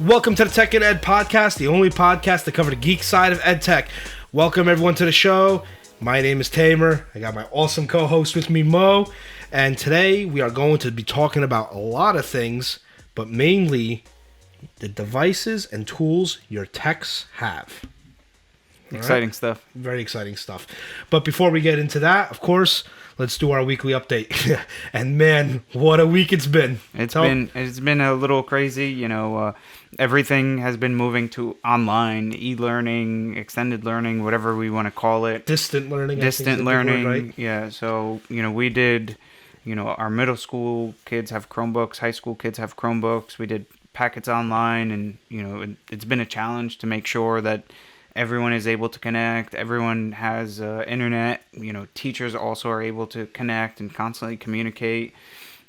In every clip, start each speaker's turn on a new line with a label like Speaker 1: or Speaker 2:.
Speaker 1: Welcome to the Tech and Ed Podcast, the only podcast to cover the geek side of EdTech. Welcome everyone to the show. My name is Tamer. I got my awesome co-host with me, Mo. And today we are going to be talking about a lot of things, but mainly the devices and tools your techs have.
Speaker 2: Exciting stuff.
Speaker 1: Very exciting stuff. But before we get into that, of course, let's do our weekly update. And man, what a week it's been.
Speaker 2: It's been a little crazy, everything has been moving to online, e-learning, extended learning, whatever we want to call it.
Speaker 1: Distant learning.
Speaker 2: Distant learning,
Speaker 1: word, right?
Speaker 2: Yeah. So, we did, our middle school kids have Chromebooks, high school kids have Chromebooks. We did packets online, and, it's been a challenge to make sure that everyone is able to connect. Everyone has internet. Teachers also are able to connect and constantly communicate.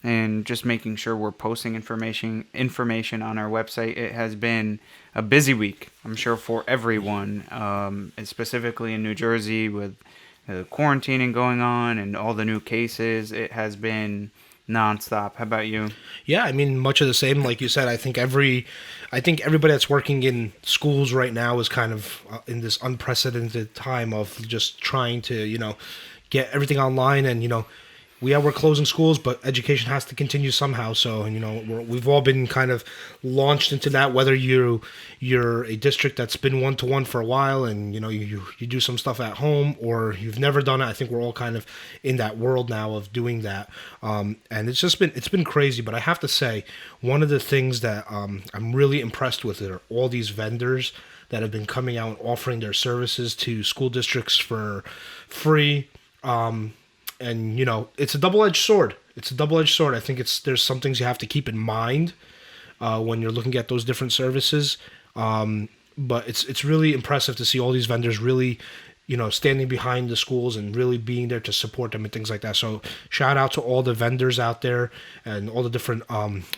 Speaker 2: And just making sure we're posting information on our website. It has been a busy week, I'm sure, for everyone, and specifically in New Jersey with quarantining going on and all the new cases. It has been nonstop. How about you?
Speaker 1: Yeah, I mean, much of the same. Like you said, I think everybody that's working in schools right now is kind of in this unprecedented time of just trying to, get everything online and, we're closing schools, but education has to continue somehow. So, we've all been kind of launched into that, whether you're a district that's been one-to-one for a while and, you do some stuff at home or you've never done it. I think we're all kind of in that world now of doing that. And it's been crazy, but I have to say, one of the things that I'm really impressed with are all these vendors that have been coming out and offering their services to school districts for free. And, it's a double-edged sword. I think there's some things you have to keep in mind when you're looking at those different services. But it's really impressive to see all these vendors really, standing behind the schools and really being there to support them and things like that. So shout out to all the vendors out there and all the different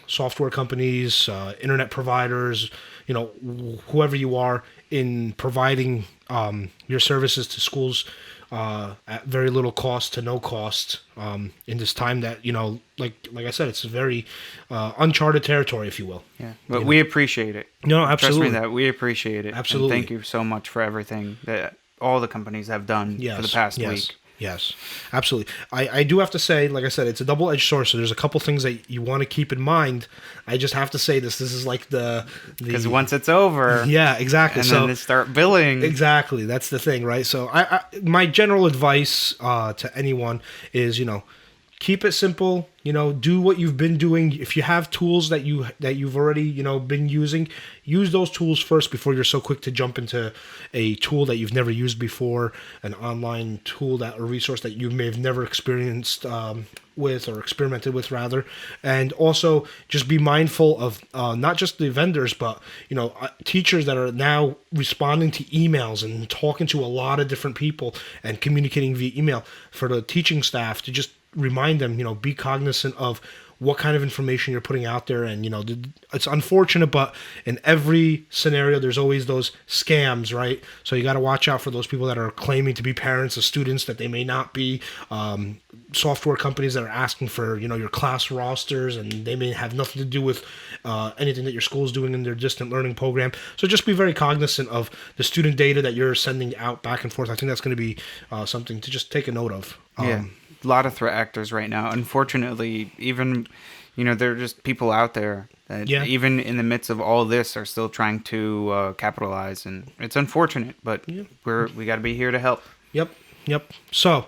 Speaker 1: software companies, internet providers, whoever you are in providing your services to schools at very little cost to no cost in this time that, like I said, it's a very uncharted territory, if you will.
Speaker 2: Yeah, but we appreciate it.
Speaker 1: No, absolutely.
Speaker 2: Trust me that we appreciate it.
Speaker 1: Absolutely.
Speaker 2: And thank you so much for everything that all the companies have done for the past week.
Speaker 1: Yes, absolutely. I do have to say, like I said, it's a double-edged sword, so there's a couple things that you want to keep in mind. I just have to say this is like
Speaker 2: because once it's over,
Speaker 1: yeah, exactly.
Speaker 2: And then they start billing.
Speaker 1: Exactly, that's the thing, right? So my general advice to anyone is, keep it simple. Do what you've been doing. If you have tools that you've already been using, use those tools first before you're so quick to jump into a tool that you've never used before, an online tool or resource that you may have never experienced with or experimented with rather. And also just be mindful of not just the vendors, but teachers that are now responding to emails and talking to a lot of different people and communicating via email. For the teaching staff to just remind them, be cognizant of what kind of information you're putting out there. And, it's unfortunate, but in every scenario, there's always those scams, right? So you got to watch out for those people that are claiming to be parents of students that they may not be, software companies that are asking for, your class rosters, and they may have nothing to do with anything that your school is doing in their distant learning program. So just be very cognizant of the student data that you're sending out back and forth. I think that's going to be something to just take a note of.
Speaker 2: Yeah. A lot of threat actors right now. Unfortunately, even, there are just people out there that even in the midst of all this are still trying to capitalize. And it's unfortunate, but we got to be here to help.
Speaker 1: Yep. So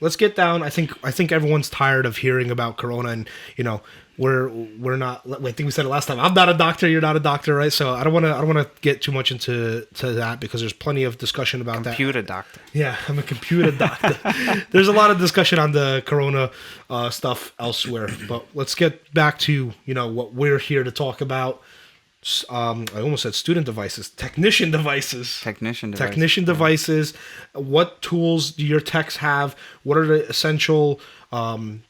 Speaker 1: let's get down. I think everyone's tired of hearing about Corona and, we're not, I think we said it last time. I'm not a doctor. You're not a doctor, right? So I don't want to get too much into that because there's plenty of discussion about
Speaker 2: computer doctor.
Speaker 1: Yeah, I'm a computer doctor. There's a lot of discussion on the Corona stuff elsewhere, but let's get back to, what we're here to talk about. I almost said student devices, technician devices. Technician devices. What tools do your techs have? What are the essential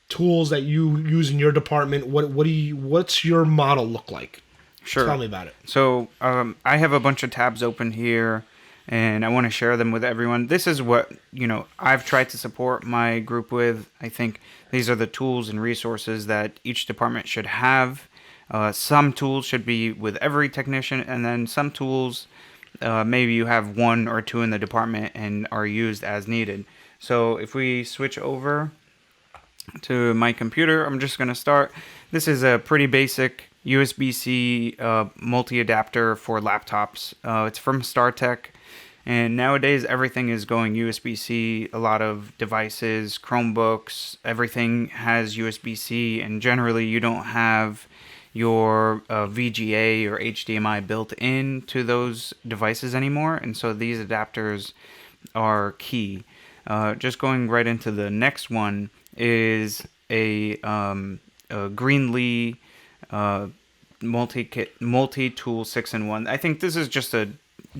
Speaker 1: tools that you use in your department? What's your model look like?
Speaker 2: Sure.
Speaker 1: Tell me about it.
Speaker 2: So I have a bunch of tabs open here, and I want to share them with everyone. This is what I've tried to support my group with. I think these are the tools and resources that each department should have. Some tools should be with every technician, and then some tools, maybe you have one or two in the department and are used as needed. So if we switch over to my computer, I'm just going to start. This is a pretty basic USB-C multi-adapter for laptops. It's from StarTech. And nowadays, everything is going USB-C. A lot of devices, Chromebooks, everything has USB-C. And generally, you don't have your VGA or HDMI built into those devices anymore. And so these adapters are key. Just going right into the next one is a Greenlee multi-tool 6-in-1. I think this is just a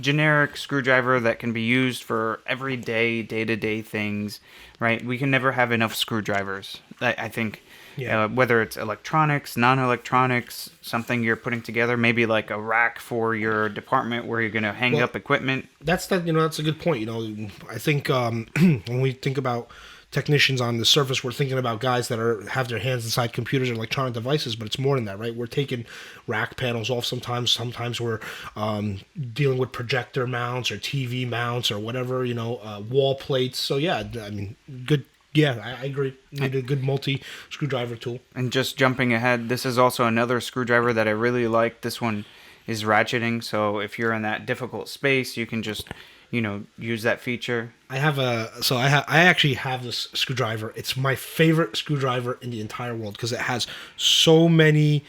Speaker 2: generic screwdriver that can be used for everyday, day-to-day things, right? We can never have enough screwdrivers. I think, whether it's electronics, non-electronics, something you're putting together, maybe like a rack for your department where you're going to hang up equipment.
Speaker 1: That's a good point. I think when we think about technicians on the surface, we're thinking about guys that have their hands inside computers or electronic devices, but it's more than that, right? We're taking rack panels off sometimes we're dealing with projector mounts or TV mounts or whatever, wall plates. So I mean, good. Yeah, I agree. You need a good multi-screwdriver tool.
Speaker 2: And just jumping ahead, this is also another screwdriver that I really like. This one is ratcheting, so if you're in that difficult space, you can just use that feature.
Speaker 1: I actually have this screwdriver. It's my favorite screwdriver in the entire world because it has so many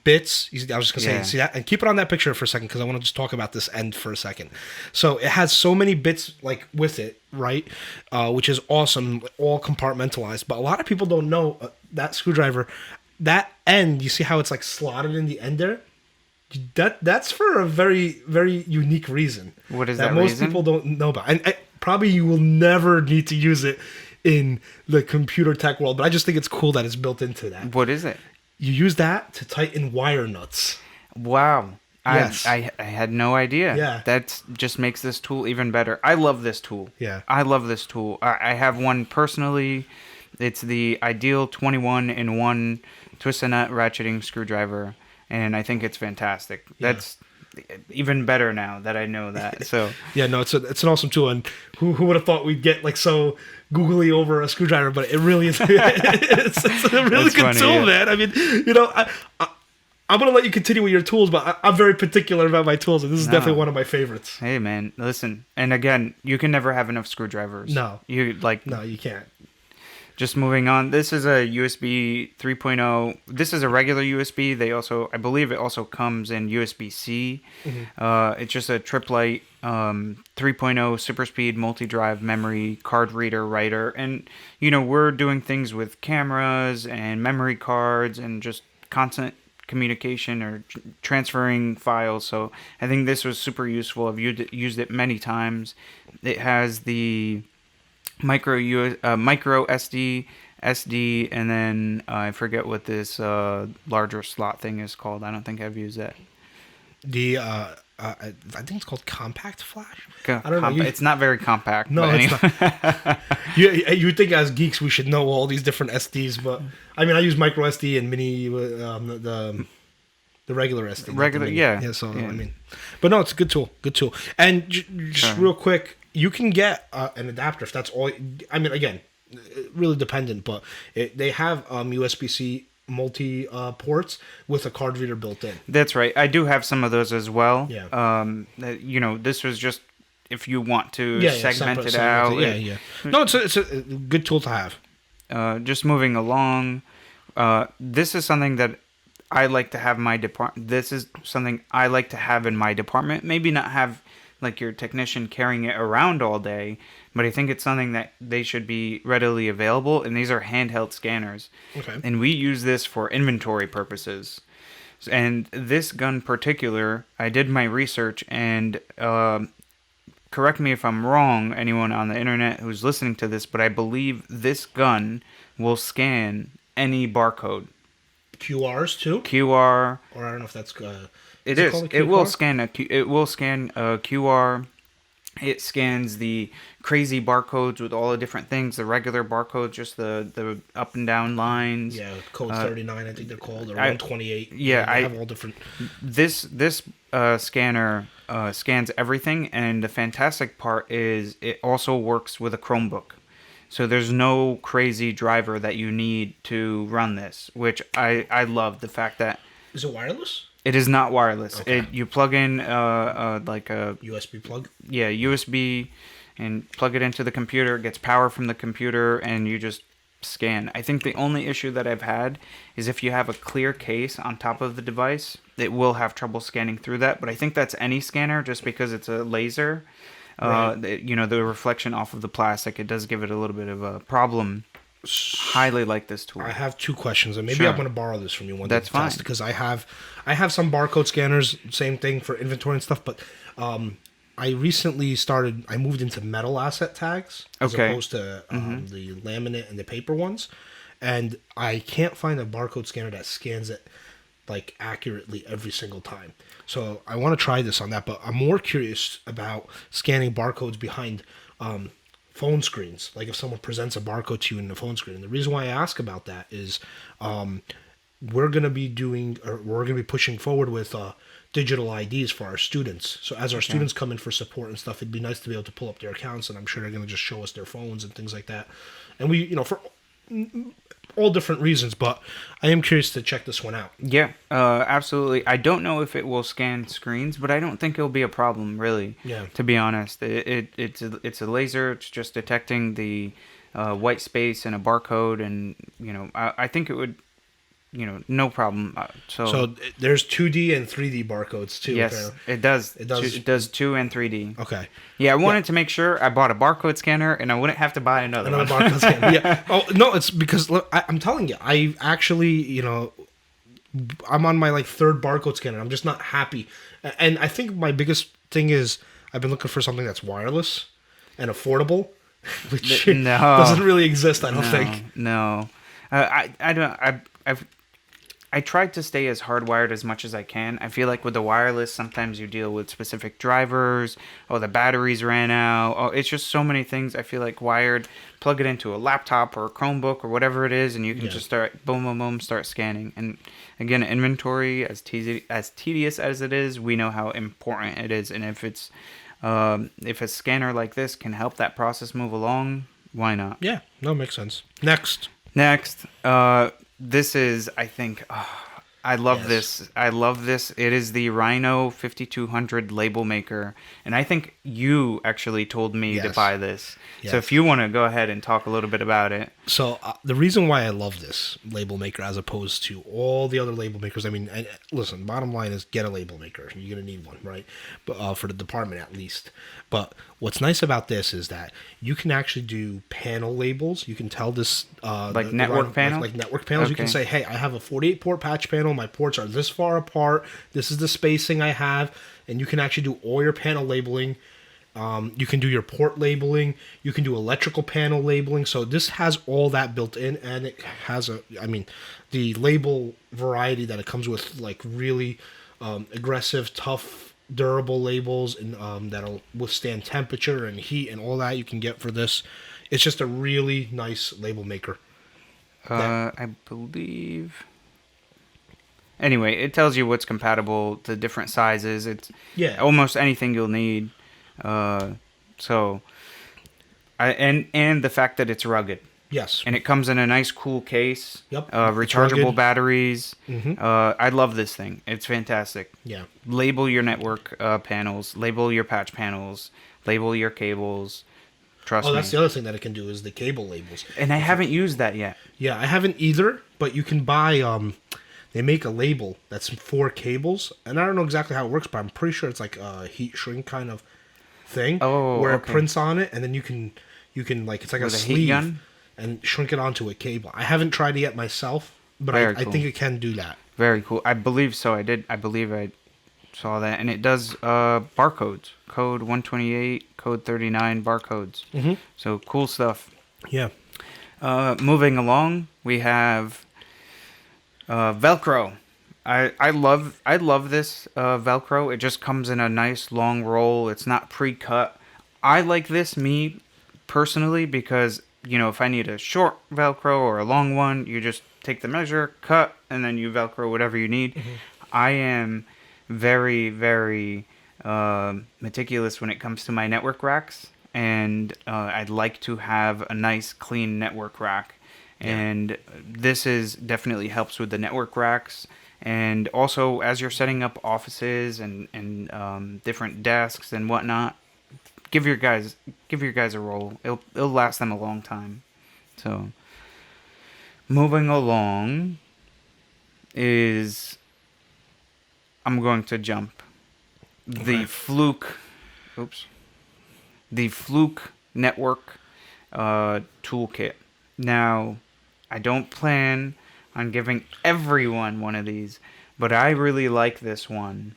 Speaker 1: bits. I was just gonna say, see that, and keep it on that picture for a second because I want to just talk about this end for a second. So it has so many bits like with it, right? Which is awesome, all compartmentalized. But a lot of people don't know that screwdriver. That end, you see how it's like slotted in the end there? That's for a very, very unique reason.
Speaker 2: What is that
Speaker 1: most
Speaker 2: reason?
Speaker 1: People don't know about, and probably you will never need to use it in the computer tech world. But I just think it's cool that it's built into that.
Speaker 2: What is it?
Speaker 1: You use that to tighten wire nuts.
Speaker 2: Wow.
Speaker 1: Yes.
Speaker 2: I had no idea.
Speaker 1: Yeah.
Speaker 2: That just makes this tool even better. I love this tool.
Speaker 1: Yeah.
Speaker 2: I love this tool. I have one personally. It's the Ideal 21-in-1 twist and nut ratcheting screwdriver. And I think it's fantastic.
Speaker 1: Yeah.
Speaker 2: That's even better now that I know that. So
Speaker 1: yeah, no, it's an awesome tool, and who would have thought we'd get like so googly over a screwdriver? But it really is. It's a really
Speaker 2: That's
Speaker 1: good
Speaker 2: funny,
Speaker 1: tool,
Speaker 2: yeah.
Speaker 1: man. I mean, I'm gonna let you continue with your tools, but I'm very particular about my tools, and this is definitely one of my favorites.
Speaker 2: Hey, man, listen. And again, you can never have enough screwdrivers.
Speaker 1: No, you can't.
Speaker 2: Just moving on. This is a USB 3.0. This is a regular USB. I believe it also comes in USB-C. Mm-hmm. It's just a Triplite 3.0 super speed multi-drive memory card reader writer. And, we're doing things with cameras and memory cards and just constant communication or transferring files. So I think this was super useful. I've used it many times. It has the micro SD, and then I forget what this larger slot thing is called. I don't think I've used that.
Speaker 1: I think it's called compact flash.
Speaker 2: I don't know. It's not very compact.
Speaker 1: No, it's not. You think as geeks we should know all these different SDs, but I mean I use micro SD and mini the regular SD.
Speaker 2: Regular, yeah.
Speaker 1: Yeah. So I mean, but no, it's a good tool. Good tool. And just real quick, you can get an adapter if that's all. I mean, again, really dependent, but they have USB-C multi ports with a card reader built in.
Speaker 2: That's right. I do have some of those as well.
Speaker 1: Yeah.
Speaker 2: This was just if you want to segment it out.
Speaker 1: Yeah. No, it's a good tool to have.
Speaker 2: Just moving along. This is something that I like to have in my department. This is something I like to have in my department. Maybe not have like your technician carrying it around all day, but I think it's something that they should be readily available, and these are handheld scanners.
Speaker 1: Okay.
Speaker 2: And we use this for inventory purposes. And this gun particular, I did my research, and correct me if I'm wrong, anyone on the internet who's listening to this, but I believe this gun will scan any barcode.
Speaker 1: QRs too?
Speaker 2: QR.
Speaker 1: Or I don't know if that's...
Speaker 2: It will scan a QR. It scans the crazy barcodes with all the different things, the regular barcodes, just the up and down lines.
Speaker 1: Yeah, code 39, I think they're called, or
Speaker 2: I-
Speaker 1: 128.
Speaker 2: yeah,
Speaker 1: they
Speaker 2: I-
Speaker 1: have all different.
Speaker 2: This scanner scans everything, and the fantastic part is it also works with a Chromebook. So there's no crazy driver that you need to run this, which I love the fact that
Speaker 1: Is it wireless?
Speaker 2: it is not wireless.
Speaker 1: Okay.
Speaker 2: You plug in like a
Speaker 1: USB plug?
Speaker 2: USB and plug it into the computer. It gets power from the computer, and you just scan. I think the only issue that I've had is if you have a clear case on top of the device, it will have trouble scanning through that. But I think that's any scanner, just because it's a laser.
Speaker 1: Right.
Speaker 2: The reflection off of the plastic, it does give it a little bit of a problem. Highly like this tool.
Speaker 1: I have two questions, and maybe
Speaker 2: Sure.
Speaker 1: I'm going to borrow this from you one day
Speaker 2: That's
Speaker 1: to test,
Speaker 2: fine.
Speaker 1: because I have some barcode scanners, same thing for inventory and stuff. But I recently I moved into metal asset tags as
Speaker 2: Okay.
Speaker 1: opposed to the laminate and the paper ones, and I can't find a barcode scanner that scans it like accurately every single time. So I want to try this on that, but I'm more curious about scanning barcodes behind phone screens. Like if someone presents a barcode to you in the phone screen. And the reason why I ask about that is we're going to be pushing forward with digital IDs for our students. So as our students come in for support and stuff, it'd be nice to be able to pull up their accounts, and I'm sure they're going to just show us their phones and things like that. And we, for all different reasons, but I am curious to check this one out.
Speaker 2: Yeah, absolutely. I don't know if it will scan screens, but I don't think it'll be a problem, really.
Speaker 1: Yeah.
Speaker 2: To be honest, it's a laser. It's just detecting the white space and a barcode, and I think it would, no problem.
Speaker 1: So there's 2D and 3D barcodes too.
Speaker 2: Yes,
Speaker 1: apparently.
Speaker 2: it does.
Speaker 1: It does.
Speaker 2: It does 2 and 3D.
Speaker 1: Okay.
Speaker 2: Yeah, I wanted to make sure I bought a barcode scanner and I wouldn't have to buy another
Speaker 1: Another
Speaker 2: one.
Speaker 1: barcode scanner. Yeah. Oh no, it's because look, I'm telling you, I actually, I'm on my third barcode scanner. I'm just not happy, and I think my biggest thing is I've been looking for something that's wireless and affordable, which
Speaker 2: No.
Speaker 1: doesn't really exist. I don't think.
Speaker 2: No. I don't. I tried to stay as hardwired as much as I can. I feel like with the wireless, sometimes you deal with specific drivers. Oh, the batteries ran out. Oh, it's just so many things. I feel like wired, plug it into a laptop or a Chromebook or whatever it is, and you can just start, boom, boom, boom, start scanning. And again, inventory, as tedious as it is, we know how important it is. And if if a scanner like this can help that process move along, why not?
Speaker 1: Yeah. No, makes sense. Next.
Speaker 2: This is, I think, I love
Speaker 1: Yes.
Speaker 2: this. I love this. It is the Rhino 5200 label maker. And I think you actually told me to
Speaker 1: Yes.
Speaker 2: buy this.
Speaker 1: Yes.
Speaker 2: So if you want to go ahead and talk a little bit about it.
Speaker 1: So the reason why I love this label maker as opposed to all the other label makers, listen, bottom line is get a label maker. You're going to need one, right? But for the department at least. But what's nice about this is that you can actually do panel labels. You can tell this
Speaker 2: network panels?
Speaker 1: like network panels. You can
Speaker 2: Okay.
Speaker 1: say, hey, I have a 48 port patch panel. My ports are this far apart. This is the spacing I have, and you can actually do all your panel labeling. You can do your port labeling. You can do electrical panel labeling. So this has all that built in, and it has the label variety that it comes with, like really aggressive, tough, durable labels, and that'll withstand temperature and heat and all that you can get for this. It's just a really nice label maker.
Speaker 2: I believe. Anyway, it tells you what's compatible to different sizes. It's almost anything you'll need. And the fact that it's rugged.
Speaker 1: Yes.
Speaker 2: And it comes in a nice, cool case.
Speaker 1: Yep. It's
Speaker 2: Rechargeable
Speaker 1: rugged.
Speaker 2: batteries.
Speaker 1: Mhm.
Speaker 2: I love this thing. It's fantastic.
Speaker 1: Yeah.
Speaker 2: Label your network panels. Label your patch panels. Label your cables. Trust me.
Speaker 1: Oh, that's the other thing that it can do is the cable labels.
Speaker 2: And I haven't used that yet.
Speaker 1: Yeah, I haven't either, but you can buy they make a label that's 4 cables, and I don't know exactly how it works, but I'm pretty sure it's like a heat shrink kind of thing where
Speaker 2: okay.
Speaker 1: it prints on it, and then you can like it's like
Speaker 2: With
Speaker 1: a
Speaker 2: a heat
Speaker 1: sleeve
Speaker 2: gun?
Speaker 1: and shrink it onto a cable. I haven't tried it yet myself, but
Speaker 2: Very
Speaker 1: I
Speaker 2: cool.
Speaker 1: think it can do that.
Speaker 2: Very cool. I believe so. I believe I saw that. And it does barcodes. Code 128, code 39 barcodes.
Speaker 1: Mm-hmm.
Speaker 2: So cool stuff.
Speaker 1: Yeah.
Speaker 2: Moving along, we have Velcro. I love this Velcro. It just comes in a nice long roll. It's not pre-cut. I like this, me personally, because, you know, if I need a short Velcro or a long one, you just take the measure, cut, and then you Velcro whatever you need. I am very, very meticulous when it comes to my network racks, and I'd like to have a nice, clean network rack. And this is definitely helps with the network racks. And also, as you're setting up offices and different desks and whatnot, give your guys a roll. It'll last them a long time. So, moving along is I'm going to jump the Fluke. Oops. The Fluke Network toolkit. Now, I don't plan on giving everyone one of these, but I really like this one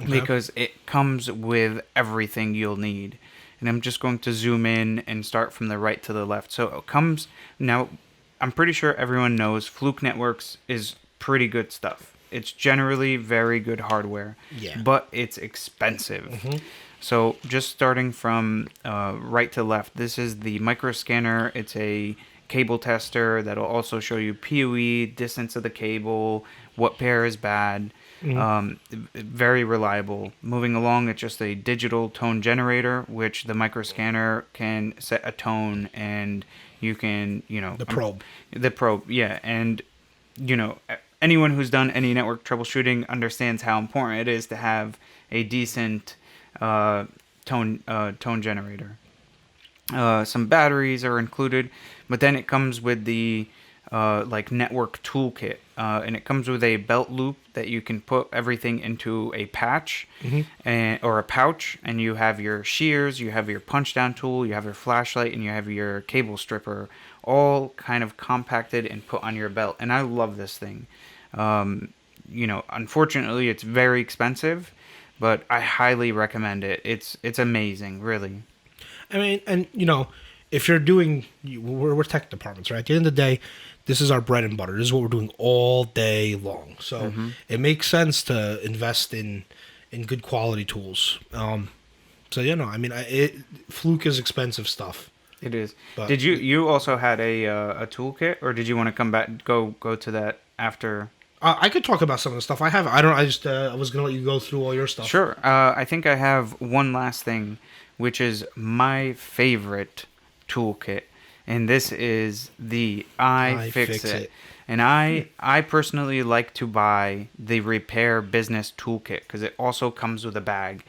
Speaker 2: because it comes with everything you'll need. And I'm just going to zoom in and start from the right to the left. So it comes now. I'm pretty sure everyone knows Fluke Networks is pretty good stuff. It's generally very good hardware, but it's expensive. So just starting from right to left, this is the micro scanner. It's a cable tester that'll also show you PoE, distance of the cable, what pair is bad. Very reliable. Moving along, it's just a digital tone generator, which the micro scanner can set a tone, and you can, you know,
Speaker 1: The probe.
Speaker 2: The probe, yeah. And, you know, anyone who's done any network troubleshooting understands how important it is to have a decent tone generator. Some batteries are included, but then it comes with the like network toolkit, and it comes with a belt loop that you can put everything into a patch or a pouch, and you have your shears, you have your punch down tool, you have your flashlight, and you have your cable stripper, all kind of compacted and put on your belt. And I love this thing. You know, unfortunately, it's very expensive, but I highly recommend it. It's amazing, really.
Speaker 1: I mean, and you know, if you're doing, we're tech departments, right? At the end of the day, this is our bread and butter. This is what we're doing all day long. So it makes sense to invest in good quality tools. So you know, I mean, Fluke is expensive stuff.
Speaker 2: It is.
Speaker 1: But
Speaker 2: Did you also had a toolkit, or did you want to come back go to that after?
Speaker 1: I could talk about some of the stuff I have. I just I was gonna let you go through all your stuff.
Speaker 2: Sure. I think I have one last thing, which is my favorite toolkit, and this is the iFixit. And I personally like to buy the Repair Business Toolkit because it also comes with a bag.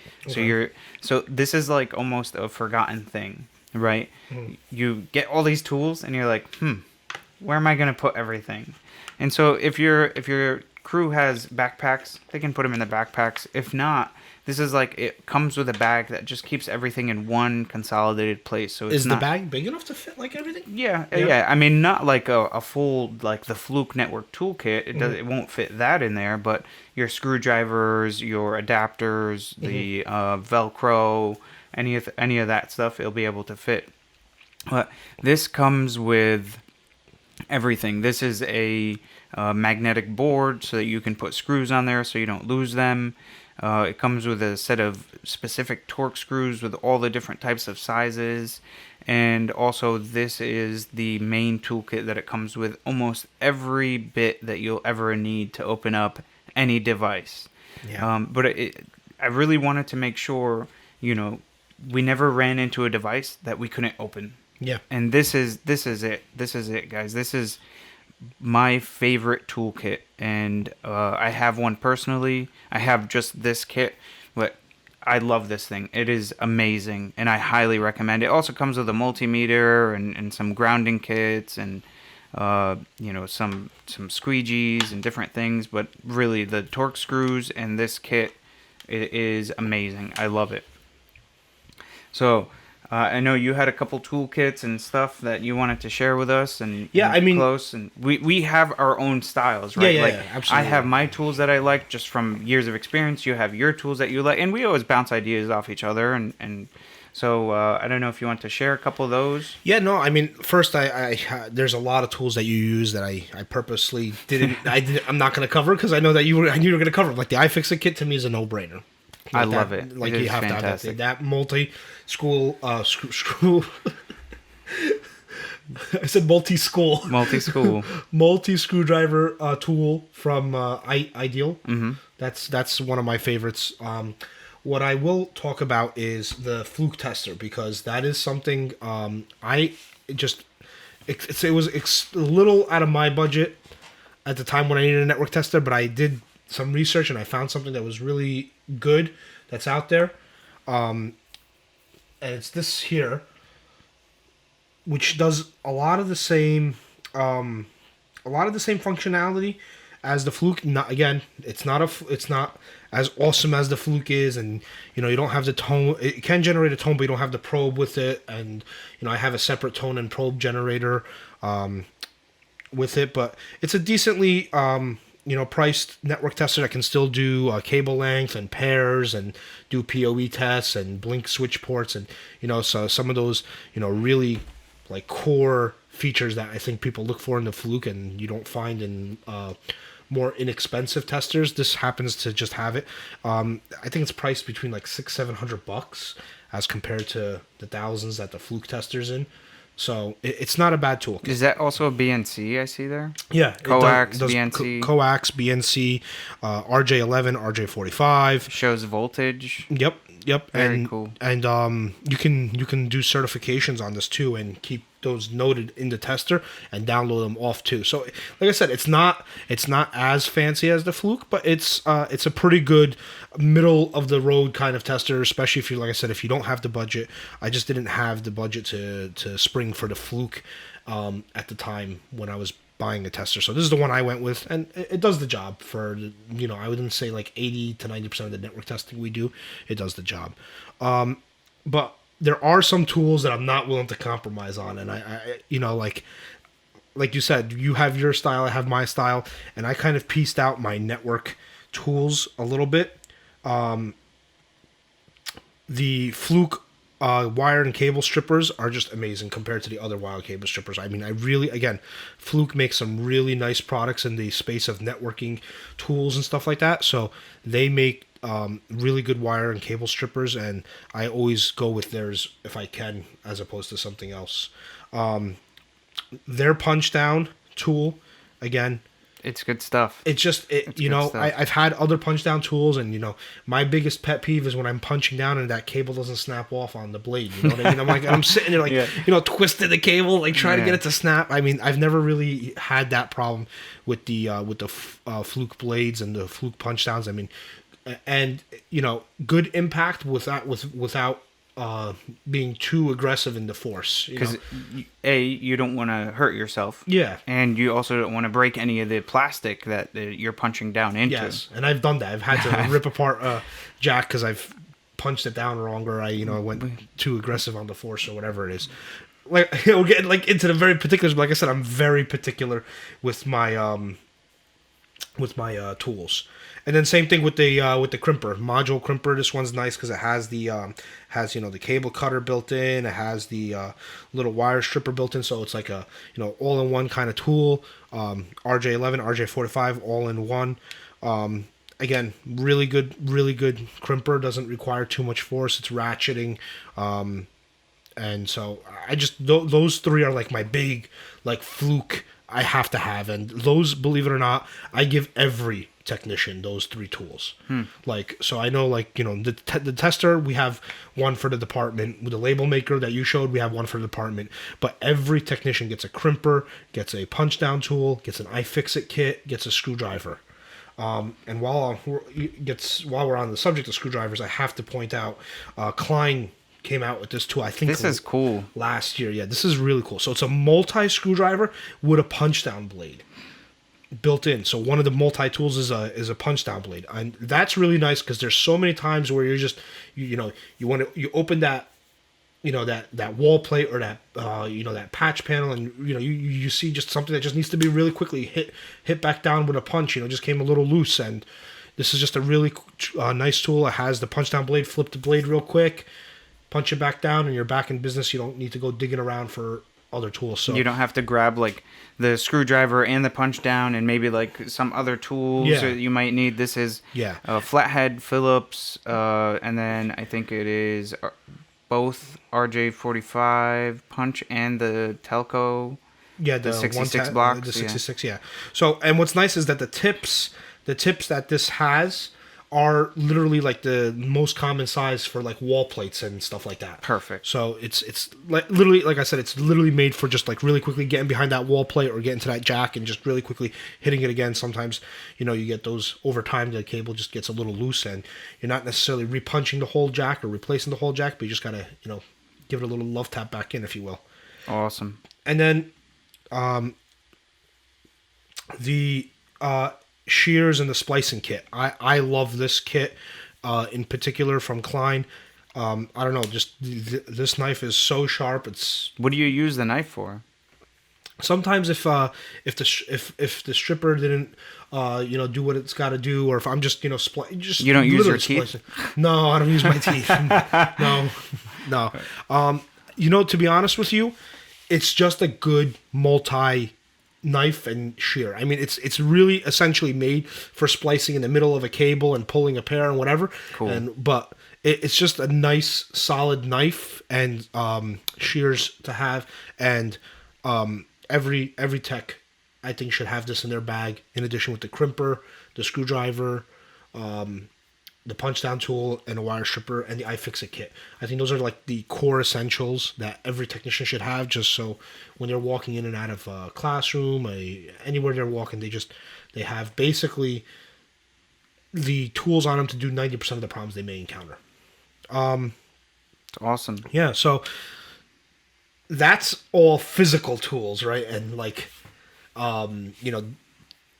Speaker 2: So this is like almost a forgotten thing, right? You get all these tools and you're like, where am I going to put everything? And so if your crew has backpacks, they can put them in the backpacks. If not, this is like, it comes with a bag that just keeps everything in one consolidated place. So it's
Speaker 1: the bag big enough to fit like everything?
Speaker 2: Yeah. I mean, not like a full, like the Fluke Network toolkit. It won't fit that in there, but your screwdrivers, your adapters, the Velcro, any of that stuff, it'll be able to fit. But this comes with everything. This is a magnetic board so that you can put screws on there so you don't lose them. It comes with a set of specific Torx screws with all the different types of sizes. And also, this is the main toolkit that it comes with almost every bit that you'll ever need to open up any device. But I really wanted to make sure, you know, we never ran into a device that we couldn't open.
Speaker 1: Yeah.
Speaker 2: And this is it. This is it, guys. This is my favorite toolkit, and I have one personally. I have just this kit, but I love this thing. It is amazing, and I highly recommend it. It also comes with a multimeter and some grounding kits and you know, some squeegees and different things. But really, the Torx screws and this kit, it is amazing. I love it. So I know you had a couple toolkits and stuff that you wanted to share with us, and
Speaker 1: I mean,
Speaker 2: close, and we have our own styles, right?
Speaker 1: Yeah, absolutely.
Speaker 2: I have my tools that I like just from years of experience. You have your tools that you like, and we always bounce ideas off each other, and so I don't know if you want to share a couple of those.
Speaker 1: Yeah, no, I mean, first, I there's a lot of tools that you use that I purposely didn't. I'm not going to cover because I know that you knew you were going to cover them. Like the iFixit kit to me is a no-brainer.
Speaker 2: I
Speaker 1: Like
Speaker 2: love
Speaker 1: that,
Speaker 2: it.
Speaker 1: like
Speaker 2: It
Speaker 1: you
Speaker 2: is
Speaker 1: have to have
Speaker 2: fantastic.
Speaker 1: that multi-school screw. I said multi-school.
Speaker 2: Multi-school.
Speaker 1: Multi-screwdriver tool from Ideal.
Speaker 2: Mm-hmm.
Speaker 1: That's one of my favorites. What I will talk about is the Fluke tester, because that is something I just it was a little out of my budget at the time when I needed a network tester, but I did some research and I found something that was really good that's out there. And it's this here, which does a lot of the same functionality as the Fluke. Not again, it's not as awesome as the Fluke is, and you don't have the tone. It can generate a tone, but you don't have the probe with it. And I have a separate tone and probe generator with it, but it's a decently priced network tester that can still do cable length and pairs and do PoE tests and blink switch ports, and so some of those really like core features that I think people look for in the Fluke and you don't find in more inexpensive testers. This happens to just have it. I think it's priced between like $600-700 as compared to the thousands that the Fluke tester's in. So it's not a bad tool.
Speaker 2: Is that also a BNC I see there?
Speaker 1: Yeah,
Speaker 2: Coax,
Speaker 1: it does
Speaker 2: BNC.
Speaker 1: Coax, BNC, RJ11, RJ45.
Speaker 2: Shows voltage.
Speaker 1: Yep.
Speaker 2: Very cool.
Speaker 1: And you can do certifications on this too, and keep those noted in the tester and download them off too. So, like I said, it's not as fancy as the Fluke, but it's a pretty good middle of the road kind of tester. Especially if you, like I said, if you don't have the budget. I just didn't have the budget to spring for the Fluke at the time when I was buying a tester. So this is the one I went with, and it does the job for I wouldn't say like 80 to 90% of the network testing we do. It does the job. But there are some tools that I'm not willing to compromise on, and I like you said, you have your style, I have my style, and I kind of pieced out my network tools a little bit. The Fluke wired and cable strippers are just amazing compared to the other wired cable strippers. I mean, Fluke makes some really nice products in the space of networking tools and stuff like that. So they make really good wire and cable strippers, and I always go with theirs if I can, as opposed to something else. Their punch down tool, again,
Speaker 2: It's good stuff.
Speaker 1: it's just
Speaker 2: stuff.
Speaker 1: I've had other punch down tools, and my biggest pet peeve is when I'm punching down and that cable doesn't snap off on the blade. You know what I mean? I'm sitting there like
Speaker 2: Yeah.
Speaker 1: twisting the cable, like trying to
Speaker 2: Yeah.
Speaker 1: get it to snap. I mean, I've never really had that problem with the Fluke blades and the Fluke punch downs. I mean, and good impact without being too aggressive in the force.
Speaker 2: Because you don't want to hurt yourself.
Speaker 1: Yeah.
Speaker 2: And you also don't want to break any of the plastic that you're punching down into.
Speaker 1: Yes, and I've done that. I've had to rip apart jack because I've punched it down wrong, or I went too aggressive on the force or whatever it is. Like we're getting like into the very particulars, but like I said, I'm very particular with my tools. And then same thing with the crimper, module crimper. This one's nice because it has the the cable cutter built in. It has the little wire stripper built in, so it's like a all-in-one kind of tool. RJ11, RJ45, all in one. Again, really good crimper. Doesn't require too much force. It's ratcheting. And so I just those three are like my big like Fluke I have to have, and those, believe it or not, I give every technician those three tools. Like, so I know, like, the tester, we have one for the department. With the label maker that you showed, we have one for the department. But every technician gets a crimper, gets a punch down tool, gets an iFixit kit, gets a screwdriver. And while we're on the subject of screwdrivers, I have to point out Klein came out with this tool. I think
Speaker 2: This is cool.
Speaker 1: last year. Yeah, this is really cool. So it's a multi screwdriver with a punch down blade built in. So one of the multi tools is a punch down blade, and that's really nice because there's so many times where you're just you open that that wall plate or that that patch panel, and you see just something that just needs to be really quickly hit back down with a punch. Just came a little loose, and this is just a really nice tool. It has the punch down blade. Flip the blade real quick, punch it back down, and you're back in business. You don't need to go digging around for other tools. So
Speaker 2: You don't have to grab like the screwdriver and the punch down and maybe like some other tools
Speaker 1: Yeah.
Speaker 2: that you might need. This is
Speaker 1: Yeah.
Speaker 2: Flathead Phillips, and then I think it is both RJ45 punch and the Telco.
Speaker 1: Yeah,
Speaker 2: The 66
Speaker 1: 110
Speaker 2: blocks,
Speaker 1: the
Speaker 2: yeah.
Speaker 1: 66, yeah. So, and what's nice is that the tips that this has are literally like the most common size for like wall plates and stuff like that.
Speaker 2: Perfect.
Speaker 1: So it's like literally, like I said, it's literally made for just like really quickly getting behind that wall plate or getting to that jack and just really quickly hitting it again. Sometimes, you know, you get those over time, the cable just gets a little loose and you're not necessarily repunching the whole jack or replacing the whole jack, but you just gotta, you know, give it a little love tap back in, if you will.
Speaker 2: Awesome.
Speaker 1: And then the shears and the splicing kit. I love this kit in particular from Klein. I don't know, just this knife is so sharp. It's
Speaker 2: What do you use the knife for?
Speaker 1: sometimes if the stripper didn't you know, do what it's got to do, or if I'm just, you know, just
Speaker 2: You don't use your
Speaker 1: literally
Speaker 2: teeth?
Speaker 1: splicing. No, I don't use my teeth. No. You know, to be honest with you, it's just a good multi knife and shear. I mean, it's really essentially made for splicing in the middle of a cable and pulling a pair and whatever.
Speaker 2: Cool.
Speaker 1: But it's just a nice solid knife and shears to have, and every tech I think should have this in their bag, in addition with the crimper, the screwdriver, the punch down tool, and a wire stripper, and the iFixit kit. I think those are like the core essentials that every technician should have, just so when they're walking in and out of a classroom, anywhere they're walking, they have basically the tools on them to do 90% of the problems they may encounter.
Speaker 2: Awesome.
Speaker 1: Yeah, so that's all physical tools, right? And like, you know,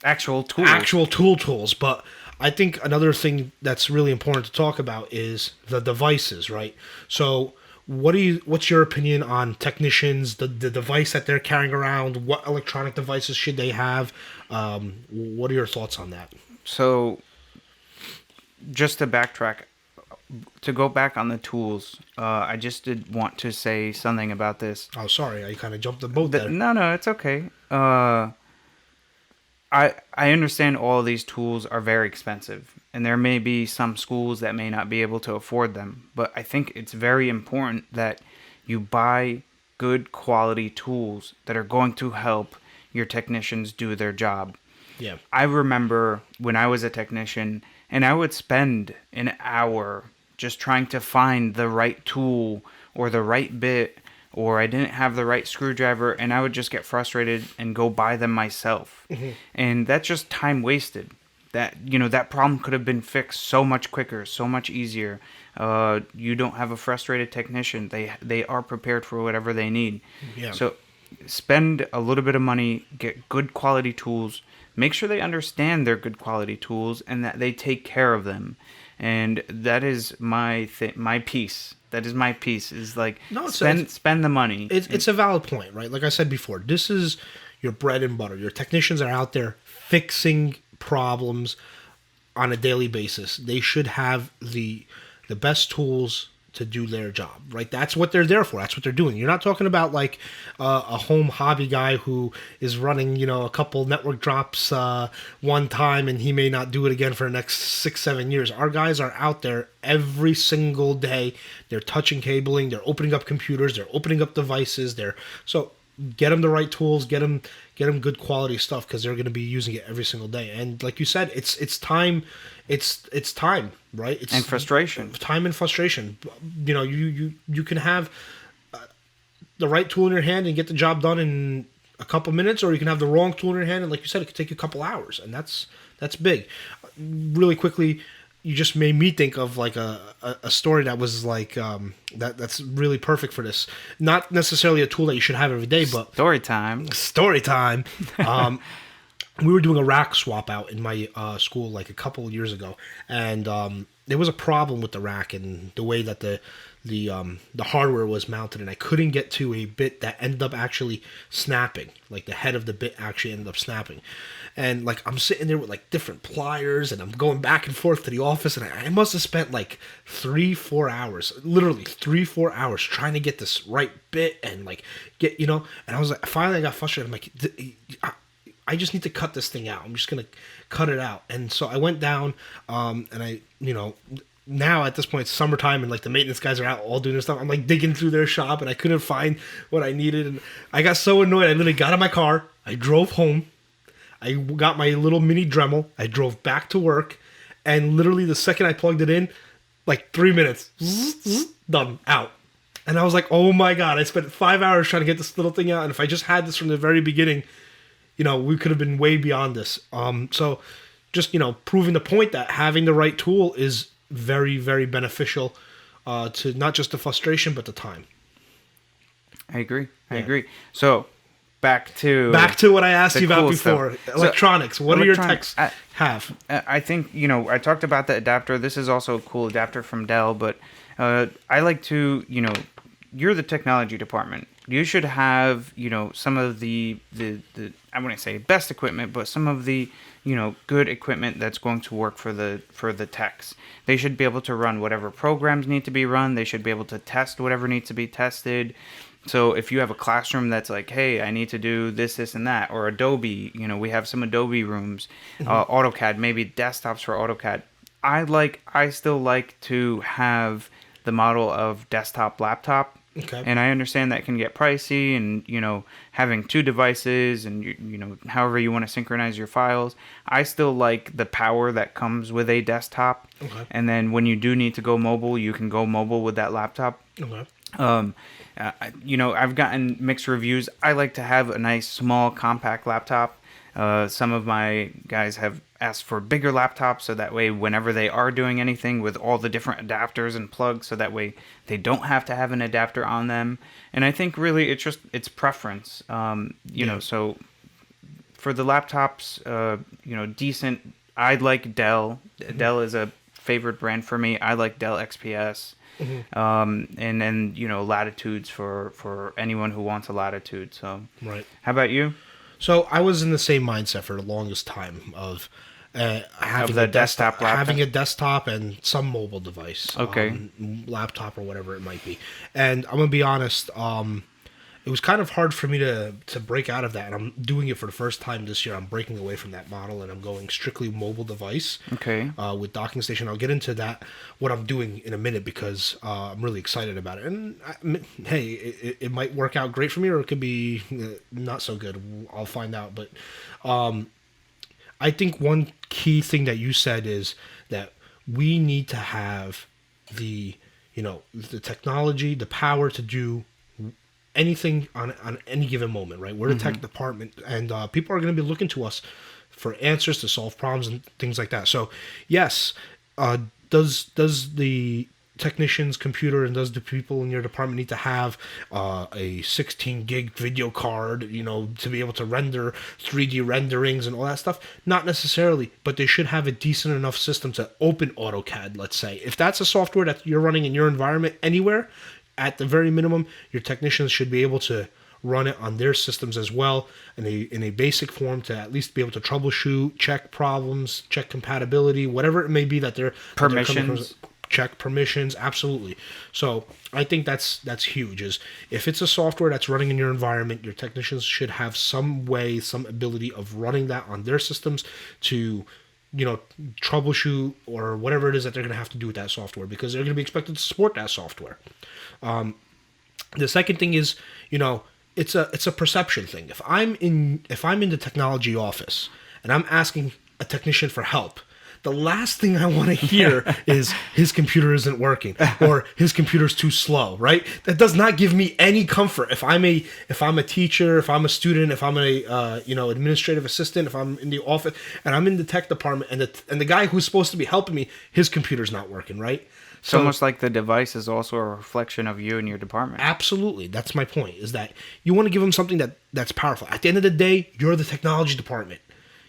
Speaker 2: Actual tools.
Speaker 1: actual tools. But I think another thing that's really important to talk about is the devices, right? So what's your opinion on technicians, the device that they're carrying around? What electronic devices should they have? What are your thoughts on that?
Speaker 2: So, just to backtrack, to go back on the tools, I just did want to say something about this.
Speaker 1: Oh, sorry, I kind of jumped the boat there.
Speaker 2: No, it's okay. I understand all these tools are very expensive, and there may be some schools that may not be able to afford them, but I think it's very important that you buy good quality tools that are going to help your technicians do their job.
Speaker 1: Yeah.
Speaker 2: I remember when I was a technician, and I would spend an hour just trying to find the right tool or the right bit, or I didn't have the right screwdriver, and I would just get frustrated and go buy them myself.
Speaker 1: Mm-hmm.
Speaker 2: And that's just time wasted. That, you know, that problem could have been fixed so much quicker, so much easier. You don't have a frustrated technician. They are prepared for whatever they need.
Speaker 1: Yeah.
Speaker 2: So spend a little bit of money, get good quality tools, make sure they understand they're good quality tools and that they take care of them. And that is my piece. That is my piece. Is like,
Speaker 1: No, it's
Speaker 2: spend the money.
Speaker 1: It's a valid point, right? Like I said before, this is your bread and butter. Your technicians are out there fixing problems on a daily basis. They should have the best tools to do their job, right? That's what they're there for. That's what they're doing. You're not talking about like a home hobby guy who is running, you know, a couple network drops one time and he may not do it again for the next 6-7 years. Our guys are out there every single day. They're touching cabling. They're opening up computers. They're opening up devices. So get them the right tools. Get them good quality stuff, because they're going to be using it every single day. And like you said, it's time. It's time, right?
Speaker 2: And frustration.
Speaker 1: Time and frustration. You know, you can have the right tool in your hand and get the job done in a couple minutes, or you can have the wrong tool in your hand and, like you said, it could take you a couple hours, and that's big. Really quickly, you just made me think of like a story that was like that's really perfect for this. Not necessarily a tool that you should have every day, but
Speaker 2: Story time.
Speaker 1: We were doing a rack swap out in my school like a couple of years ago, and there was a problem with the rack and the way that the the hardware was mounted, and I couldn't get to a bit that ended up actually snapping. Like the head of the bit actually ended up snapping, and like I'm sitting there with like different pliers, and I'm going back and forth to the office, and I must have spent like 3-4 hours, literally 3-4 hours trying to get this right bit and like get And I was like, finally I got frustrated. I'm like, I just need to cut this thing out. I'm just gonna cut it out. And so I went down, and I, now at this point it's summertime and like the maintenance guys are out all doing their stuff. I'm like digging through their shop and I couldn't find what I needed, and I got so annoyed. I literally got in my car. I drove home. I got my little mini Dremel. I drove back to work, and literally the second I plugged it in, like 3 minutes, done, out. And I was like, oh my God, I spent 5 hours trying to get this little thing out. And if I just had this from the very beginning, we could have been way beyond this. So just, proving the point that having the right tool is very, very beneficial to not just the frustration, but the time.
Speaker 2: I agree. So back to
Speaker 1: what I asked you about before. Stuff. Electronics. So, what do your techs have?
Speaker 2: I think, I talked about the adapter. This is also a cool adapter from Dell, but I like to, you're the technology department. You should have, some of the I wouldn't say best equipment, but some of the, good equipment that's going to work for the techs. They should be able to run whatever programs need to be run. They should be able to test whatever needs to be tested. So if you have a classroom that's like, hey, I need to do this, and that, or Adobe, we have some Adobe rooms, AutoCAD, maybe desktops for AutoCAD. I still like to have the model of desktop laptop.
Speaker 1: Okay.
Speaker 2: And I understand that can get pricey, and having two devices and however you want to synchronize your files. I still like the power that comes with a desktop.
Speaker 1: Okay.
Speaker 2: And then when you do need to go mobile, you can go mobile with that laptop.
Speaker 1: Okay.
Speaker 2: I've gotten mixed reviews. I like to have a nice small compact laptop. Some of my guys have asked for bigger laptops, so that way whenever they are doing anything with all the different adapters and plugs, so that way they don't have to have an adapter on them. And I think really it's preference. So for the laptops, decent. I like Dell. Mm-hmm. Dell is a favorite brand for me. I like Dell XPS. Mm-hmm. And then Latitudes for anyone who wants a Latitude. So
Speaker 1: right.
Speaker 2: How about you?
Speaker 1: So I was in the same mindset for the longest time of having a desktop laptop. Having a desktop and some mobile device, laptop or whatever it might be. And I'm gonna be honest, it was kind of hard for me to break out of that, and I'm doing it for the first time this year. I'm breaking away from that model, and I'm going strictly mobile device.
Speaker 2: Okay.
Speaker 1: With docking station. I'll get into that, what I'm doing in a minute, because I'm really excited about it. And hey, it might work out great for me, or it could be not so good. I'll find out. But I think one key thing that you said is that we need to have the technology, the power to do anything on any given moment, right? We're the tech department, and people are going to be looking to us for answers to solve problems and things like that. So, yes, does the technician's computer and does the people in your department need to have a 16 gig video card, to be able to render 3D renderings and all that stuff? Not necessarily, but they should have a decent enough system to open AutoCAD, let's say. If that's a software that you're running in your environment anywhere, at the very minimum, your technicians should be able to run it on their systems as well in a basic form, to at least be able to troubleshoot, check problems, check compatibility, whatever it may be that they're
Speaker 2: permissions.
Speaker 1: Check permissions, absolutely. So I think that's huge. Is if it's a software that's running in your environment, your technicians should have some way, some ability of running that on their systems to troubleshoot or whatever it is that they're going to have to do with that software, because they're going to be expected to support that software. The second thing is, it's a perception thing. If I'm in the technology office and I'm asking a technician for help, the last thing I want to hear is his computer isn't working or his computer's too slow, right? That does not give me any comfort. If I'm a teacher, if I'm a student, if I'm a administrative assistant, if I'm in the office and I'm in the tech department and the guy who's supposed to be helping me, his computer's not working, right?
Speaker 2: It's almost like the device is also a reflection of you and your department.
Speaker 1: Absolutely. That's my point, is that you want to give them something that's powerful. At the end of the day, you're the technology department.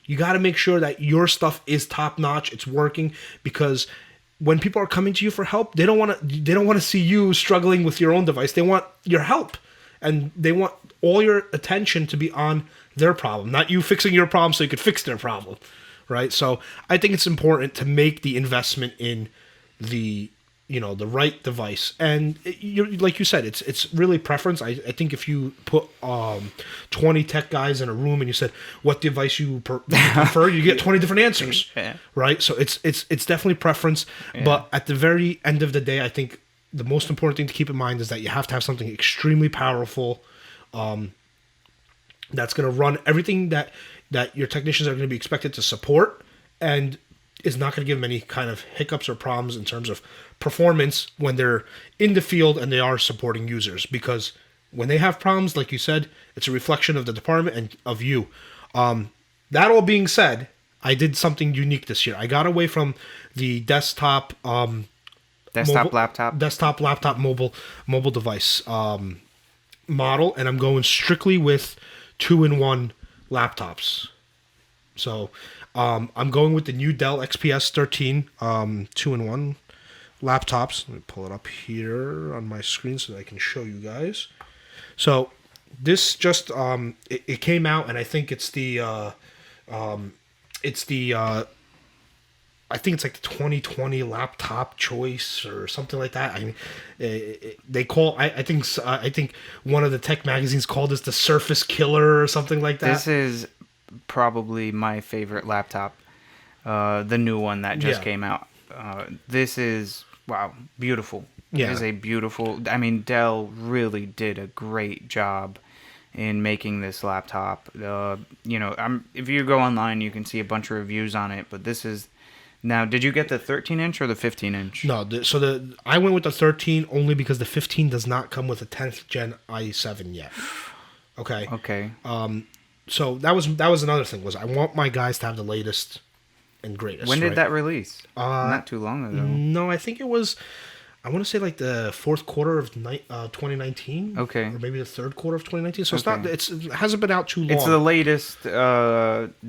Speaker 1: You got to make sure that your stuff is top notch, it's working, because when people are coming to you for help, they don't want to see you struggling with your own device. They want your help, and they want all your attention to be on their problem, not you fixing your problem so you could fix their problem, right? So I think it's important to make the investment in the the right device, and like you said, it's really preference. I think if you put 20 tech guys in a room and you said what device you prefer, you get 20 different answers, right? So it's definitely preference, but at the very end of the day, I think the most important thing to keep in mind is that you have to have something extremely powerful, that's going to run everything that your technicians are going to be expected to support, and is not going to give them any kind of hiccups or problems in terms of performance when they're in the field and they are supporting users. Because when they have problems, like you said, it's a reflection of the department and of you. That all being said, I did something unique this year. I got away from the desktop laptop mobile device model, and I'm going strictly with 2-in-1 laptops. So I'm going with the new Dell XPS 13 2-in-1 laptops. Let me pull it up here on my screen so that I can show you guys. So this just it came out, and I think it's the I think it's like the 2020 laptop choice or something like that. I mean, they call I think one of the tech magazines called this the Surface Killer or something like that.
Speaker 2: This is probably my favorite laptop, the new one that just came out. This is beautiful. It is a beautiful. I mean, Dell really did a great job in making this laptop. If you go online, you can see a bunch of reviews on it. But this is now. Did you get the 13-inch or the 15-inch?
Speaker 1: No, I went with the 13 only because the 15 does not come with a 10th gen i7 yet. Okay.
Speaker 2: Okay.
Speaker 1: So that was another thing, was I want my guys to have the latest and greatest.
Speaker 2: When did that release? Not too long ago.
Speaker 1: No, I think it was, I want to say like the fourth quarter of 2019.
Speaker 2: Okay.
Speaker 1: Or maybe the third quarter of 2019. So it hasn't been out too long.
Speaker 2: It's the latest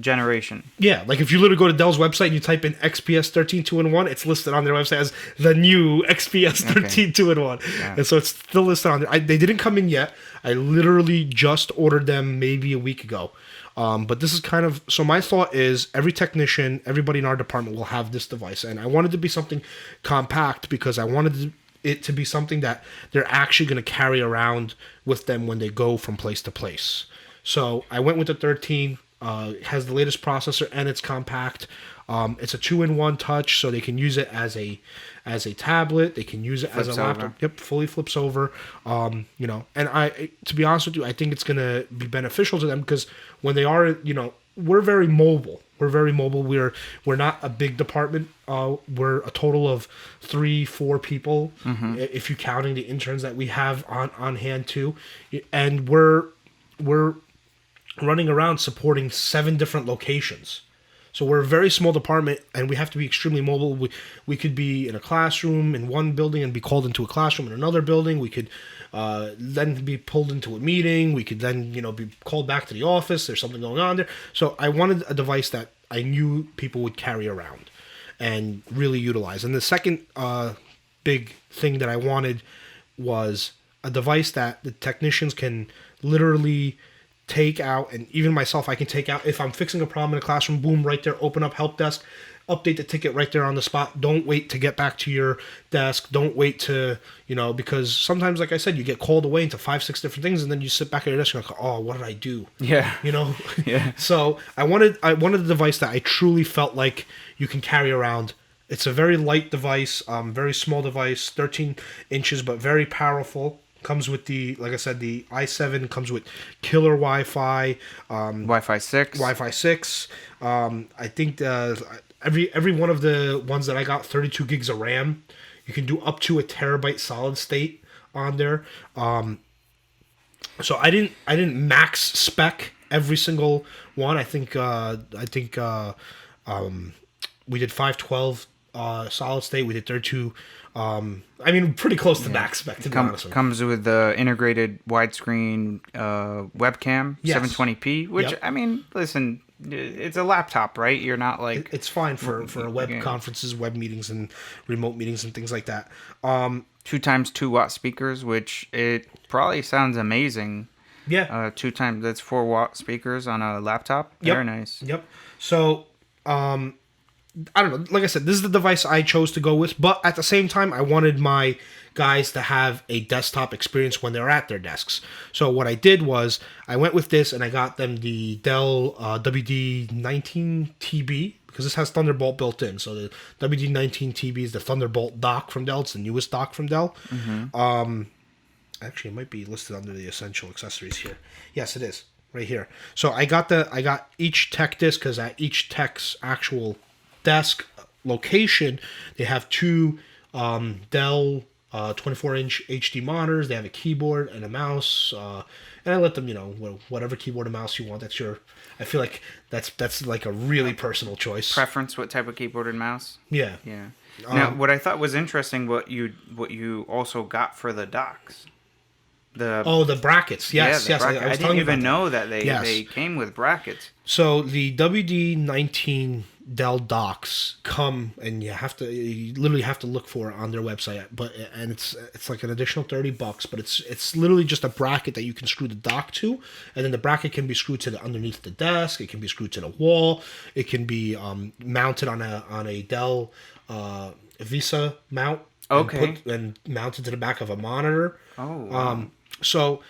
Speaker 2: generation.
Speaker 1: Yeah, like if you literally go to Dell's website and you type in XPS 13 2-in-1, it's listed on their website as the new XPS 13 2-in-1. Yeah. And so it's still listed on there. They didn't come in yet. I literally just ordered them maybe a week ago. But this is kind of, so my thought is every technician, everybody in our department will have this device. And I wanted to be something compact because I wanted it to be something that they're actually going to carry around with them when they go from place to place. So I went with the 13. It has the latest processor and it's compact. It's a 2-in-1 touch, so they can use it as a tablet. They can use it as a laptop. Over. Yep, fully flips over. And to be honest with you, I think it's gonna be beneficial to them because when they are, we're very mobile. We're not a big department. We're a total of 3-4 people, if you're counting the interns that we have on hand too, and we're running around supporting 7 different locations. So we're a very small department, and we have to be extremely mobile. We could be in a classroom in one building and be called into a classroom in another building. We could then be pulled into a meeting. We could then, be called back to the office. There's something going on there. So I wanted a device that I knew people would carry around and really utilize. And the second big thing that I wanted was a device that the technicians can literally take out, and even myself, I can take out if I'm fixing a problem in a classroom. Boom, right there. Open up help desk, update the ticket right there on the spot. Don't wait to get back to your desk. Don't wait to because sometimes, like I said, you get called away into 5-6 different things, and then you sit back at your desk and you're like, oh, what did I do?
Speaker 2: Yeah.
Speaker 1: Yeah. So I wanted a device that I truly felt like you can carry around. It's a very light device, very small device, 13 inches, but very powerful. Comes with like I said, the i7 comes with killer Wi-Fi,
Speaker 2: Wi-Fi 6.
Speaker 1: I think every one of the ones that I got, 32 gigs of RAM. You can do up to a terabyte solid state on there. So I didn't max spec every single one. I think we did 512 solid state. We did 32. Pretty close to max spec, to be honest with you.
Speaker 2: Comes with the integrated widescreen webcam, yes. 720p, which, listen, it's a laptop, right? You're not like
Speaker 1: It's fine for web
Speaker 2: yeah.
Speaker 1: conferences, web meetings, and remote meetings and things like that.
Speaker 2: 2x2 watt speakers, which it probably sounds amazing.
Speaker 1: Yeah.
Speaker 2: 2 times, that's 4-watt speakers on a laptop.
Speaker 1: Yep.
Speaker 2: Very nice.
Speaker 1: Yep. So, I don't know. Like I said, this is the device I chose to go with, but at the same time, I wanted my guys to have a desktop experience when they're at their desks. So what I did was I went with this and I got them the Dell WD-19TB because this has Thunderbolt built in. So the WD-19TB is the Thunderbolt dock from Dell. It's the newest dock from Dell. Actually, it might be listed under the essential accessories here. Yes, it is right here. So I got each tech disc because at each tech's actual desk location, they have two Dell 24-inch HD monitors. They have a keyboard and a mouse, and I let them, whatever keyboard and mouse you want. That's your. I feel like that's like a really personal choice.
Speaker 2: Preference, what type of keyboard and mouse?
Speaker 1: Yeah.
Speaker 2: Yeah. Now, what I thought was interesting, what you also got for the docks.
Speaker 1: The brackets. Yes,
Speaker 2: yeah,
Speaker 1: yes.
Speaker 2: bracket.
Speaker 1: I was
Speaker 2: didn't
Speaker 1: telling you
Speaker 2: even
Speaker 1: about
Speaker 2: know that
Speaker 1: Yes.
Speaker 2: they came with brackets.
Speaker 1: So the WD-19 Dell docks come, and you literally have to look for it on their website. And it's like an additional $30, but it's literally just a bracket that you can screw the dock to, and then the bracket can be screwed to the underneath the desk. It can be screwed to the wall. It can be mounted on a Dell Visa mount.
Speaker 2: Okay.
Speaker 1: And mounted to the back of a monitor.
Speaker 2: Oh. Wow.
Speaker 1: So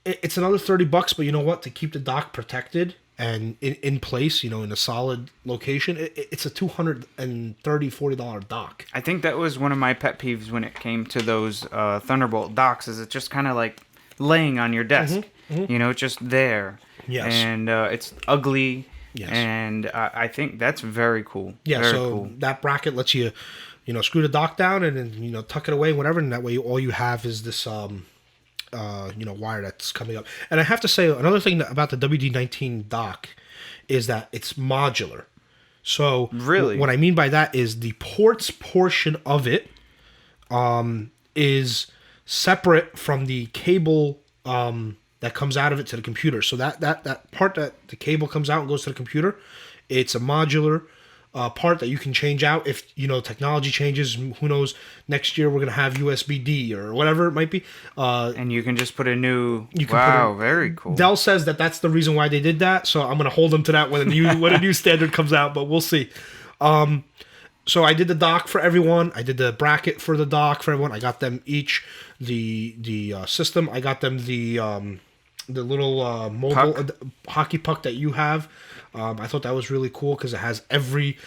Speaker 1: it's another $30, but you know what? To keep the dock protected and in place, in a solid location, it's a $240 dock.
Speaker 2: I think that was one of my pet peeves when it came to those Thunderbolt docks. Is it just kind of like laying on your desk? It's just there.
Speaker 1: Yes.
Speaker 2: And it's ugly.
Speaker 1: Yes.
Speaker 2: And I think that's very cool.
Speaker 1: Yeah.
Speaker 2: Very
Speaker 1: so
Speaker 2: cool.
Speaker 1: that bracket lets you, screw the dock down and then tuck it away, whatever, and that way all you have is this wire that's coming up. And I have to say another thing about the WD-19 dock is that it's modular. So
Speaker 2: really,
Speaker 1: what I mean by that is the ports portion of it is separate from the cable that comes out of it to the computer. So that part that the cable comes out and goes to the computer, it's a modular part that you can change out if technology changes. Who knows? Next year we're gonna have USB-D or whatever it might be.
Speaker 2: And you can just put a new.
Speaker 1: Wow,
Speaker 2: very cool.
Speaker 1: Dell says that that's the reason why they did that. So I'm gonna hold them to that when a new standard comes out. But we'll see. So I did the dock for everyone. I did the bracket for the dock for everyone. I got them each the system. I got them the little mobile hockey puck that you have. I thought that was really cool because it has every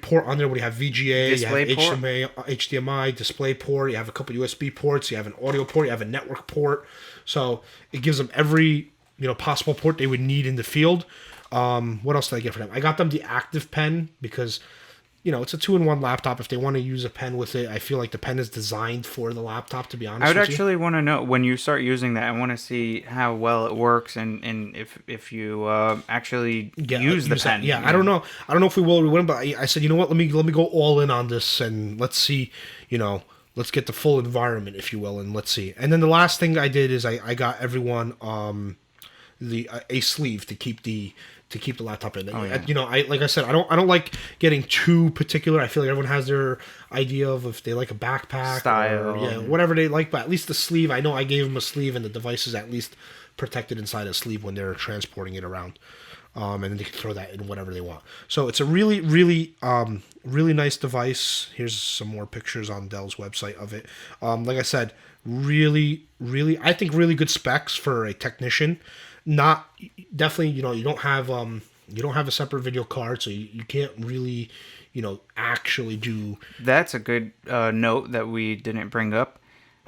Speaker 1: port on there. We have VGA,
Speaker 2: Display
Speaker 1: you have
Speaker 2: port?
Speaker 1: HDMI, display port. You have a couple USB ports. You have an audio port. You have a network port. So it gives them every possible port they would need in the field. What else did I get for them? I got them the Active Pen because it's a 2-in-1 laptop. If they want to use a pen with it, I feel like the pen is designed for the laptop, to be honest
Speaker 2: I would
Speaker 1: with you.
Speaker 2: actually want to know when you start using that. I want to see how well it works and if you actually use the pen.
Speaker 1: Yeah, I don't know. I don't know if we will or we wouldn't, but I said, let me go all in on this and let's see, let's get the full environment, if you will, and let's see. And then the last thing I did is I got everyone a sleeve to keep the laptop in. Like I said, I don't like getting too particular. I feel like everyone has their idea of if they like a backpack
Speaker 2: style,
Speaker 1: or whatever they like. But at least the sleeve, I know I gave them a sleeve, and the device is at least protected inside a sleeve when they're transporting it around. And then they can throw that in whatever they want. So it's a really, really, really nice device. Here's some more pictures on Dell's website of it. Like I said, really, really, I think really good specs for a technician. Not definitely, you don't have a separate video card, so you can't really, actually do.
Speaker 2: That's a good note that we didn't bring up.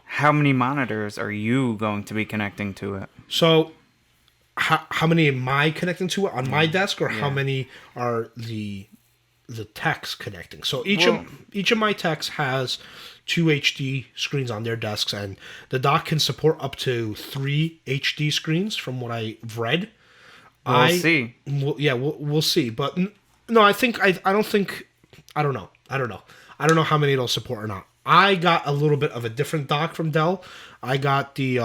Speaker 2: How many monitors are you going to be connecting to it?
Speaker 1: So, how many am I connecting to it on my desk, or how many are the techs connecting? So each of my techs has 2 HD screens on their desks, and the dock can support up to 3 HD screens from what I've read.
Speaker 2: We'll see.
Speaker 1: We'll see. But no, I don't know. I don't know how many it'll support or not. I got a little bit of a different dock from Dell. I got the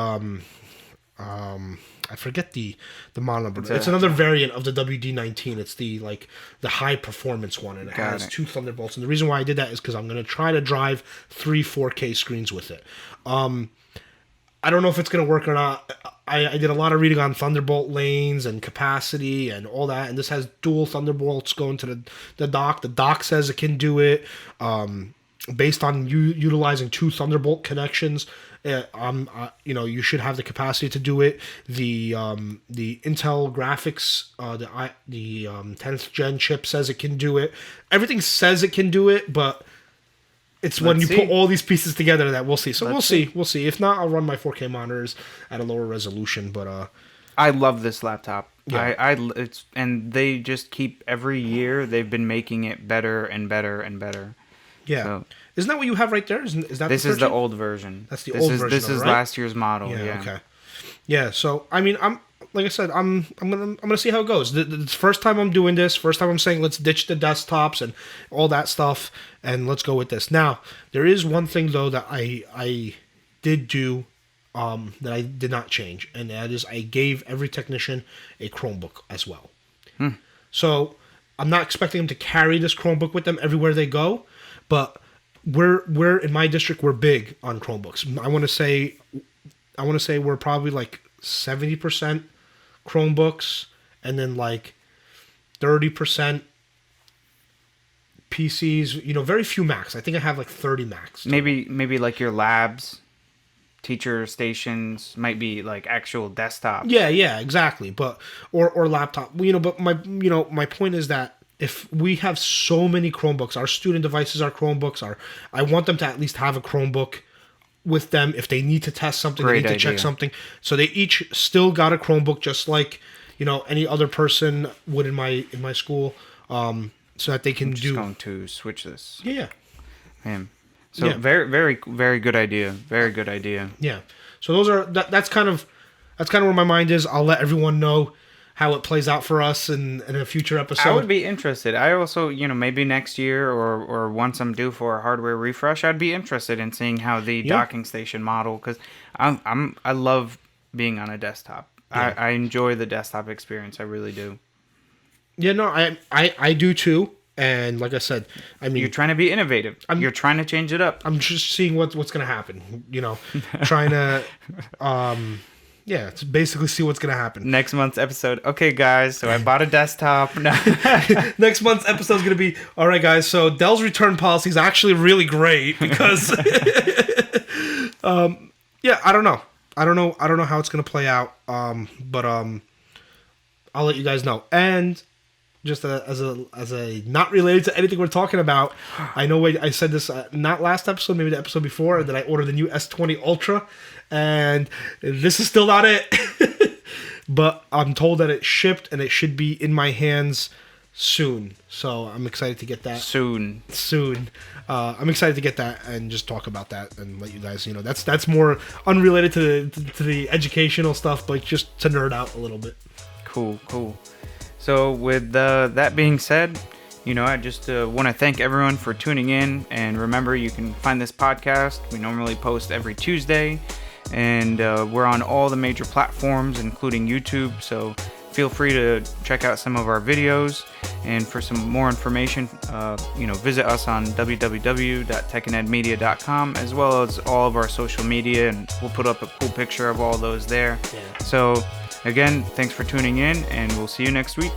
Speaker 1: I forget the model number.
Speaker 2: It's
Speaker 1: It's another variant of the WD-19. It's the high performance one, and it has 2 Thunderbolts. And the reason why I did that is because I'm going to try to drive 3 4K screens with it. I don't know if it's going to work or not. I did a lot of reading on Thunderbolt lanes and capacity and all that, and this has dual Thunderbolts going to the dock. The dock says it can do it based on utilizing 2 Thunderbolt connections. You should have the capacity to do it. The Intel graphics, the 10th gen chip says it can do it. Everything says it can do it, but it's when you put all these pieces together that we'll see. So we'll see. If not, I'll run my 4K monitors at a lower resolution. But
Speaker 2: I love this laptop.
Speaker 1: Yeah.
Speaker 2: And they just keep every year. They've been making it better and better and better.
Speaker 1: Yeah. So, isn't that what you have right there? Is that
Speaker 2: this is the old version?
Speaker 1: That's the old version.
Speaker 2: This is
Speaker 1: right?
Speaker 2: last year's model. Yeah.
Speaker 1: Okay. Yeah. So I mean, like I said, I'm gonna see how it goes. It's the first time I'm doing this. First time I'm saying let's ditch the desktops and all that stuff, and let's go with this. Now there is one thing though that I did do that I did not change, and that is I gave every technician a Chromebook as well. So I'm not expecting them to carry this Chromebook with them everywhere they go, but we're in my district we're big on Chromebooks. I want to say we're probably like 70% Chromebooks, and then like 30% PCs. Very few Macs. I think I have like 30 Macs.
Speaker 2: Maybe like your labs, teacher stations might be like actual desktops.
Speaker 1: Yeah, exactly. But or laptop. But my point is that if we have so many Chromebooks, our student devices are Chromebooks. I want them to at least have a Chromebook with them if they need to test something, they need to check something. So they each still got a Chromebook, just like any other person would in my school, so that they can
Speaker 2: I'm just going to switch this.
Speaker 1: Yeah.
Speaker 2: Man. So very, very, very good idea. Very good idea.
Speaker 1: Yeah. So that's kind of where my mind is. I'll let everyone know how it plays out for us in a future episode.
Speaker 2: I would be interested. I also, maybe next year or once I'm due for a hardware refresh, I'd be interested in seeing how the docking station model, because I love being on a desktop. Yeah. I enjoy the desktop experience. I really do.
Speaker 1: Yeah, no, I do too. And like I said, I mean,
Speaker 2: you're trying to be innovative. You're trying to change it up.
Speaker 1: I'm just seeing what's going to happen. Trying to. To basically see what's going to happen.
Speaker 2: Next month's episode. Okay, guys, so I bought a desktop. No.
Speaker 1: Next month's episode is going to be, all right, guys, so Dell's return policy is actually really great because, I don't know. I don't know how it's going to play out, but I'll let you guys know. And just as a not related to anything we're talking about, I know I said this not last episode, maybe the episode before, that I ordered the new S20 Ultra, and this is still not it. But I'm told that it shipped and it should be in my hands soon. So I'm excited to get that.
Speaker 2: Soon.
Speaker 1: I'm excited to get that and just talk about that and let you guys, that's more unrelated to the educational stuff, but just to nerd out a little bit.
Speaker 2: Cool. So with that being said, I just want to thank everyone for tuning in. And remember, you can find this podcast. We normally post every Tuesday. And we're on all the major platforms, including YouTube. So feel free to check out some of our videos. And for some more information, visit us on www.techandedmedia.com, as well as all of our social media. And we'll put up a cool picture of all those there. Yeah. So again, thanks for tuning in, and we'll see you next week.